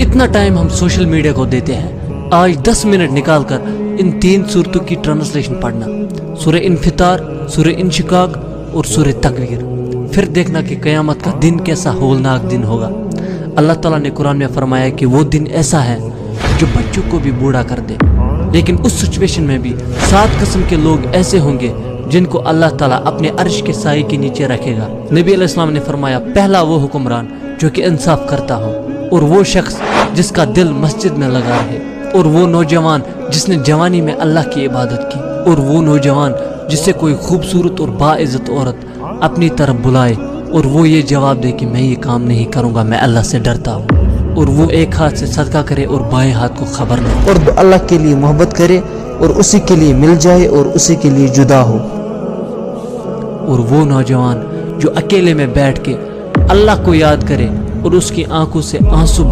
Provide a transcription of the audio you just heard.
اتنا ٹائم ہم social media کو دیتے ہیں، آج 10 منٹ نکال کر ان 3 صورتوں کی ٹرانسلیشن پڑھنا، سورہ انفطار، سورہ انشقاق اور سورہ تکویر، پھر دیکھنا کہ قیامت کا دن کیسا ہولناک دن ہوگا۔ اللہ تعالیٰ نے قرآن میں فرمایا کہ وہ دن ایسا ہے جو بچوں کو بھی بوڑھا کر دے، لیکن اس سچویشن میں بھی 7 قسم کے لوگ ایسے ہوں گے جن کو اللہ تعالیٰ اپنے عرش کے سائے کے نیچے رکھے گا۔ نبی علیہ السلام نے فرمایا، پہلا وہ حکمران جو کہ انصاف کرتا ہو، اور وہ شخص جس کا دل مسجد میں لگا رہے، اور وہ نوجوان جس نے جوانی میں اللہ کی عبادت کی، اور وہ نوجوان جسے کوئی خوبصورت اور باعزت عورت اپنی طرف بلائے اور وہ یہ جواب دے کہ میں یہ کام نہیں کروں گا، میں اللہ سے ڈرتا ہوں، اور وہ ایک ہاتھ سے صدقہ کرے اور بائیں ہاتھ کو خبر نہ دے، اور اللہ کے لیے محبت کرے اور اسی کے لیے مل جائے اور اسی کے لیے جدا ہو، اور وہ نوجوان جو اکیلے میں بیٹھ کے اللہ کو یاد کرے اور اس کی آنکھوں سے آنسو